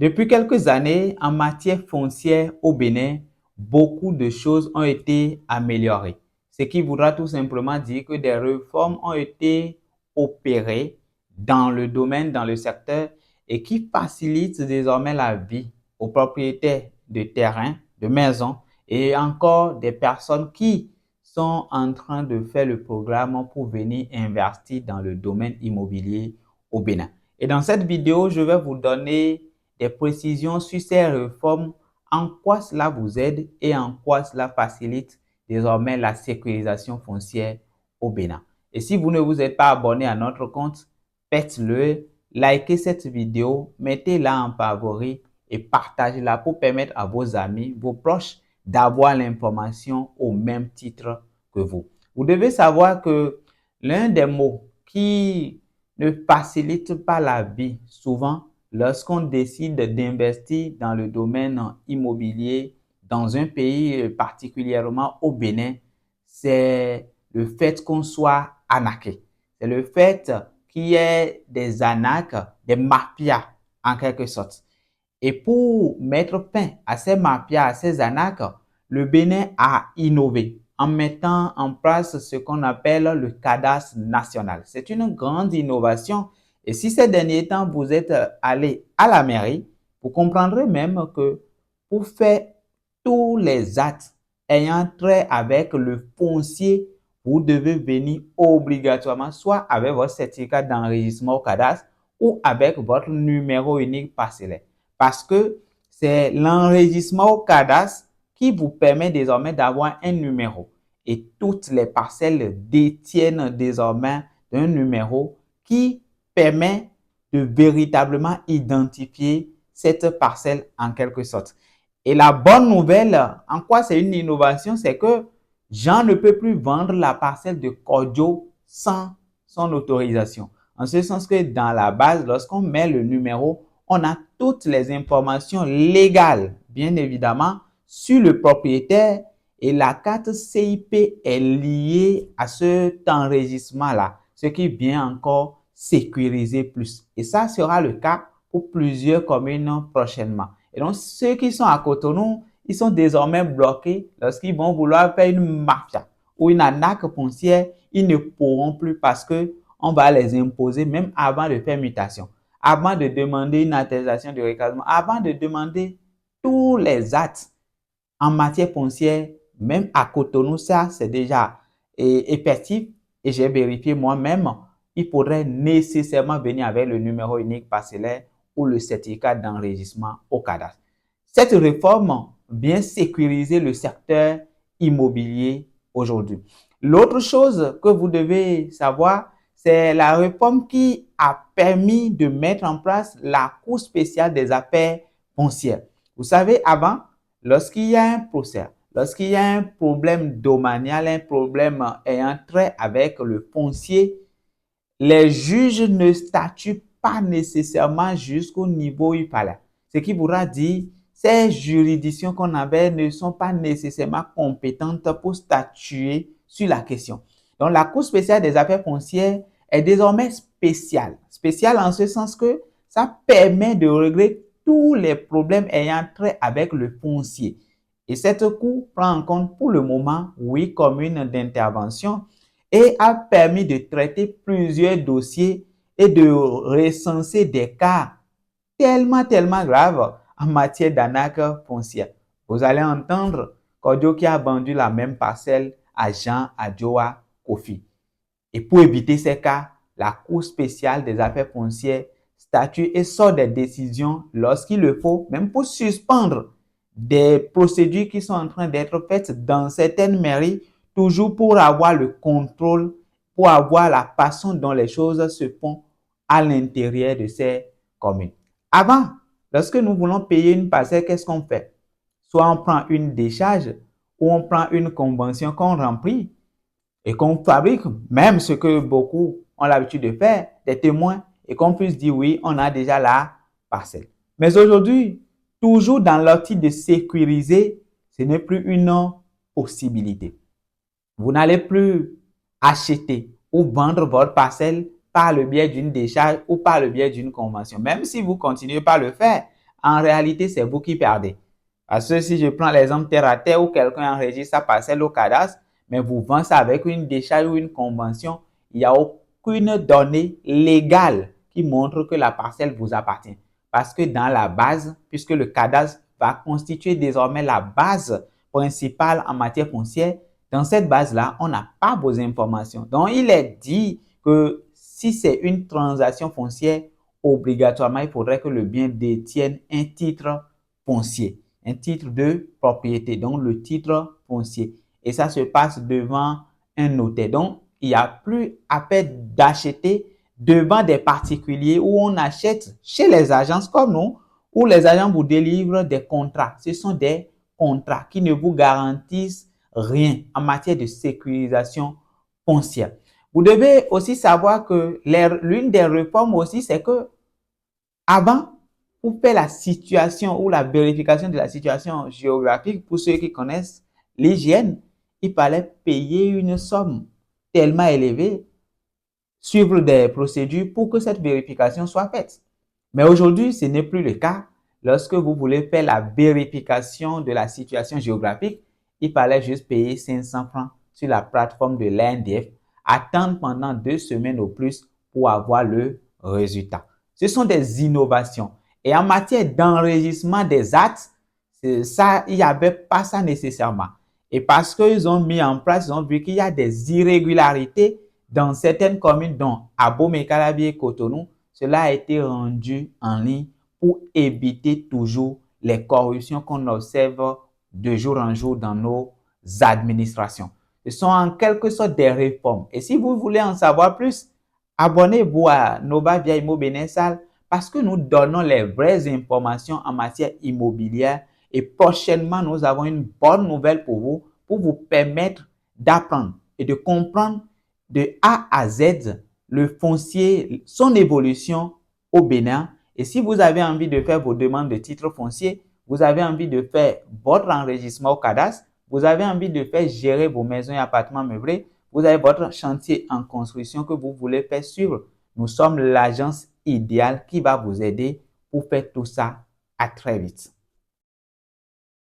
Depuis quelques années, en matière foncière au Bénin, beaucoup de choses ont été améliorées. Ce qui voudra tout simplement dire que des réformes ont été opérées dans le domaine, dans le secteur et qui facilitent désormais la vie aux propriétaires de terrains, de maisons et encore des personnes qui sont en train de faire le programme pour venir investir dans le domaine immobilier au Bénin. Et dans cette vidéo, je vais vous donner des précisions sur ces réformes, en quoi cela vous aide et en quoi cela facilite désormais la sécurisation foncière au Bénin. Et si vous ne vous êtes pas abonné à notre compte, faites-le, likez cette vidéo, mettez-la en favori et partagez-la pour permettre à vos amis, vos proches d'avoir l'information au même titre que vous. Vous devez savoir que l'un des mots qui ne facilite pas la vie souvent lorsqu'on décide d'investir dans le domaine immobilier dans un pays, particulièrement au Bénin, c'est le fait qu'on soit arnaqué. C'est le fait qu'il y ait des arnaques, des mafias en quelque sorte. Et pour mettre fin à ces mafias, à ces arnaques, le Bénin a innové en mettant en place ce qu'on appelle le cadastre national. C'est une grande innovation. Et si ces derniers temps, vous êtes allé à la mairie, vous comprendrez même que pour faire tous les actes ayant trait avec le foncier, vous devez venir obligatoirement soit avec votre certificat d'enregistrement au cadastre ou avec votre numéro unique parcellaire. Parce que c'est l'enregistrement au cadastre qui vous permet désormais d'avoir un numéro. Et toutes les parcelles détiennent désormais un numéro qui permet de véritablement identifier cette parcelle en quelque sorte. Et la bonne nouvelle, en quoi c'est une innovation, c'est que Jean ne peut plus vendre la parcelle de Kodjo sans son autorisation. En ce sens que dans la base, lorsqu'on met le numéro, on a toutes les informations légales, bien évidemment, sur le propriétaire et la carte CIP est liée à cet enregistrement-là, ce qui vient encore sécuriser plus. Et ça sera le cas pour plusieurs communes prochainement. Et donc, ceux qui sont à Cotonou, ils sont désormais bloqués lorsqu'ils vont vouloir faire une mafia ou une arnaque foncière, ils ne pourront plus parce que on va les imposer même avant de faire mutation, avant de demander une attestation de recasement, avant de demander tous les actes en matière foncière, même à Cotonou, ça c'est déjà effectif et j'ai vérifié moi-même, il faudrait nécessairement venir avec le numéro unique parcellaire ou le certificat d'enregistrement au cadastre. Cette réforme vient sécuriser le secteur immobilier aujourd'hui. L'autre chose que vous devez savoir, c'est la réforme qui a permis de mettre en place la Cour spéciale des affaires foncières. Vous savez, avant, lorsqu'il y a un procès, lorsqu'il y a un problème domanial, un problème ayant trait avec le foncier, les juges ne statuent pas nécessairement jusqu'au niveau où il fallait. Ce qui voudra dire, ces juridictions qu'on avait ne sont pas nécessairement compétentes pour statuer sur la question. Donc, la Cour spéciale des affaires foncières est désormais spéciale. Spéciale en ce sens que ça permet de régler tous les problèmes ayant trait avec le foncier. Et cette Cour prend en compte pour le moment 8 communes d'intervention et a permis de traiter plusieurs dossiers et de recenser des cas tellement graves en matière d'arnaque foncière. Vous allez entendre Kodjo qui a vendu la même parcelle à Jean Adjoa Kofi. Et pour éviter ces cas, la Cour spéciale des affaires foncières statue et sort des décisions lorsqu'il le faut, même pour suspendre des procédures qui sont en train d'être faites dans certaines mairies, toujours pour avoir le contrôle, pour avoir la façon dont les choses se font à l'intérieur de ces communes. Avant, lorsque nous voulons payer une parcelle, qu'est-ce qu'on fait? Soit on prend une décharge ou on prend une convention qu'on remplit et qu'on fabrique, même ce que beaucoup ont l'habitude de faire, des témoins, et qu'on puisse dire oui, on a déjà la parcelle. Mais aujourd'hui, toujours dans l'optique de sécuriser, ce n'est plus une possibilité. Vous n'allez plus acheter ou vendre votre parcelle par le biais d'une décharge ou par le biais d'une convention. Même si vous continuez par le faire, en réalité, c'est vous qui perdez. Parce que si je prends l'exemple terre à terre où quelqu'un enregistre sa parcelle au cadastre, mais vous vendez ça avec une décharge ou une convention, il n'y a aucune donnée légale qui montre que la parcelle vous appartient. Parce que dans la base, puisque le cadastre va constituer désormais la base principale en matière foncière, dans cette base-là, on n'a pas vos informations. Donc, il est dit que si c'est une transaction foncière, obligatoirement, il faudrait que le bien détienne un titre foncier, un titre de propriété, donc le titre foncier. Et ça se passe devant un notaire. Donc, il n'y a plus à peine d'acheter devant des particuliers où on achète chez les agences comme nous, où les agents vous délivrent des contrats. Ce sont des contrats qui ne vous garantissent rien en matière de sécurisation foncière. Vous devez aussi savoir que l'une des réformes aussi, c'est que avant, pour faire la situation ou la vérification de la situation géographique, pour ceux qui connaissent l'hygiène, il fallait payer une somme tellement élevée, suivre des procédures pour que cette vérification soit faite. Mais aujourd'hui, ce n'est plus le cas. Lorsque vous voulez faire la vérification de la situation géographique, il fallait juste payer 500 francs sur la plateforme de l'ANDF, attendre pendant 2 semaines au plus pour avoir le résultat. Ce sont des innovations. Et en matière d'enregistrement des actes, ça, il n'y avait pas ça nécessairement. Et parce qu'ils ont mis en place, ils ont vu qu'il y a des irrégularités dans certaines communes, dont Abomey, Calabi et Cotonou, cela a été rendu en ligne pour éviter toujours les corruptions qu'on observe de jour en jour dans nos administrations. Ce sont en quelque sorte des réformes. Et si vous voulez en savoir plus, abonnez-vous à Nova via Immo Bénin-Sal parce que nous donnons les vraies informations en matière immobilière et prochainement, nous avons une bonne nouvelle pour vous permettre d'apprendre et de comprendre de A à Z le foncier, son évolution au Bénin. Et si vous avez envie de faire vos demandes de titre foncier, vous avez envie de faire votre enregistrement au cadastre, vous avez envie de faire gérer vos maisons et appartements meublés, vous avez votre chantier en construction que vous voulez faire suivre, nous sommes l'agence idéale qui va vous aider pour faire tout ça. À très vite.